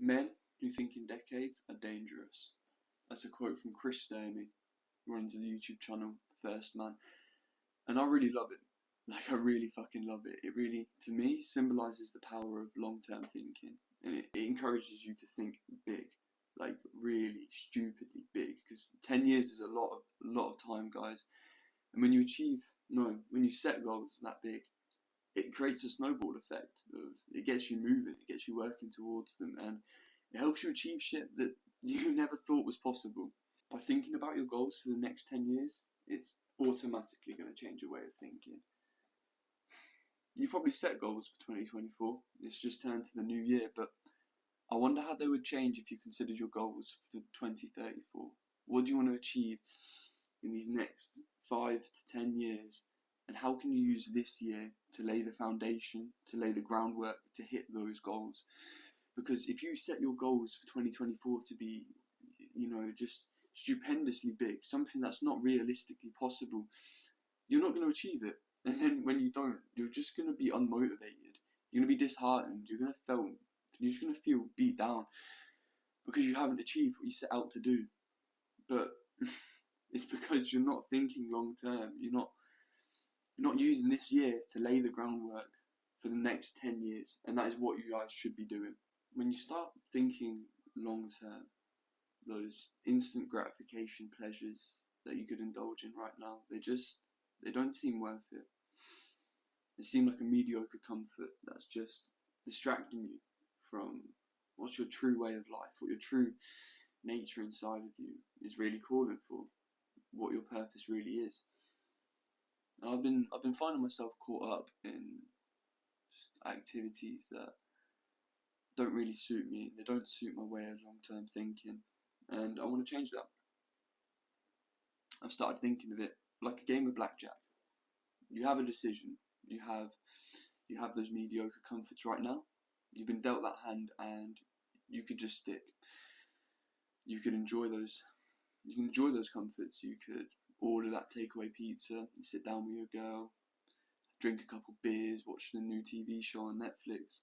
Men who think in decades are dangerous. That's a quote from Chris Sturmey, who runs the YouTube channel First Man. And I really love it. Like, I really fucking love it. It really, to me, symbolises the power of long-term thinking. And it encourages you to think big. Like, really stupidly big. Because 10 years is a lot of time, guys. And when you set goals that big, it creates a snowball effect. It gets you moving, it gets you working towards them, and it helps you achieve shit that you never thought was possible. By thinking about your goals for the next 10 years, it's automatically going to change your way of thinking. You probably set goals for 2024, it's just turned to the new year, but I wonder how they would change if you considered your goals for 2034. What do you want to achieve in these next 5 to 10 years? And how can you use this year to lay the foundation, to lay the groundwork to hit those goals? Because if you set your goals for 2024 to be, just stupendously big, something that's not realistically possible, you're not going to achieve it. And then when you don't, you're just going to be unmotivated. You're going to be disheartened. You're just going to feel beat down because you haven't achieved what you set out to do. But it's because you're not thinking long term. You're not using this year to lay the groundwork for the next 10 years. And that is what you guys should be doing. When you start thinking long term, those instant gratification pleasures that you could indulge in right now, they don't seem worth it. They seem like a mediocre comfort that's just distracting you from what's your true way of life, what your true nature inside of you is really calling for, what your purpose really is. And I've been finding myself caught up in activities that don't really suit me. They don't suit my way of long-term thinking, and I want to change that. I've started thinking of it like a game of blackjack. You have a decision. You have those mediocre comforts right now. You've been dealt that hand, and you could just stick. You could enjoy those. You can enjoy those comforts. You could order that takeaway pizza, sit down with your girl, drink a couple beers, watch the new TV show on Netflix.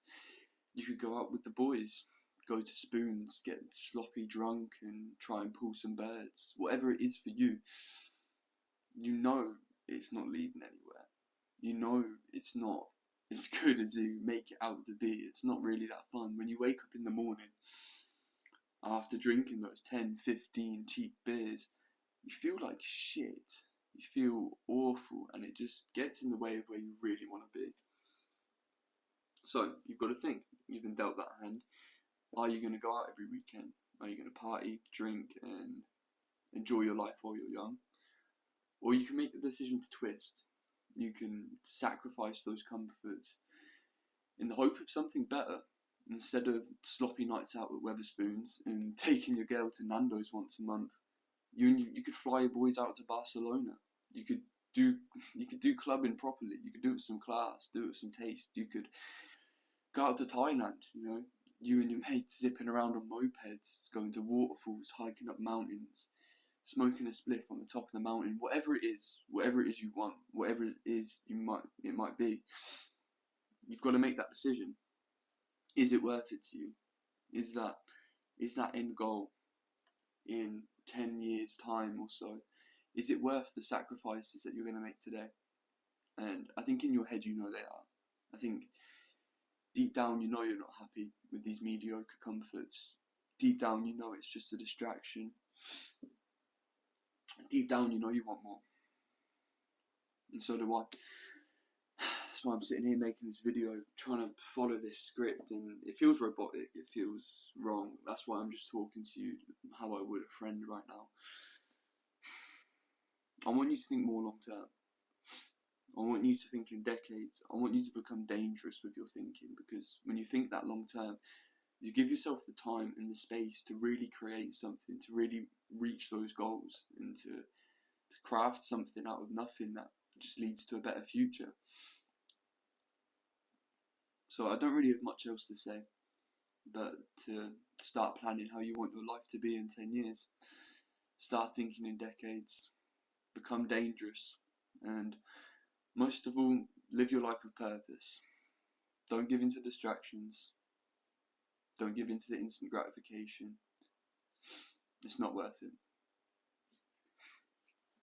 You could go out with the boys, go to Spoons, get sloppy drunk and try and pull some birds. Whatever it is for you, you know it's not leading anywhere. You know it's not as good as you make it out to be. It's not really that fun. When you wake up in the morning after drinking those 10, 15 cheap beers, you feel like shit. You feel awful, and it just gets in the way of where you really want to be. So you've got to think. You've been dealt that hand. Are you going to go out every weekend? Are you going to party, drink, and enjoy your life while you're young? Or you can make the decision to twist. You can sacrifice those comforts in the hope of something better. Instead of sloppy nights out with Weatherspoons and taking your girl to Nando's once a month, you could fly your boys out to Barcelona. You could do clubbing properly. You could do it with some class, do it with some taste. You could go out to Thailand, you and your mates zipping around on mopeds, going to waterfalls, hiking up mountains, smoking a spliff on the top of the mountain. Whatever it is you want, whatever it is it might be, you've got to make that decision. Is it worth it to you? Is that end goal in 10 years' time or so? Is it worth the sacrifices that you're going to make today? And I think in your head you know they are. I think deep down you know you're not happy with these mediocre comforts. Deep down you know it's just a distraction. Deep down you know you want more. And so do I. That's why I'm sitting here making this video, trying to follow this script, and it feels robotic, it feels wrong. That's why I'm just talking to you how I would a friend right now. I want you to think more long term. I want you to think in decades. I want you to become dangerous with your thinking, because when you think that long term, you give yourself the time and the space to really create something, to really reach those goals, and to craft something out of nothing that just leads to a better future. So I don't really have much else to say, but to start planning how you want your life to be in 10 years. Start thinking in decades. Become dangerous. And most of all, live your life with purpose. Don't give in to distractions. Don't give in to the instant gratification. It's not worth it.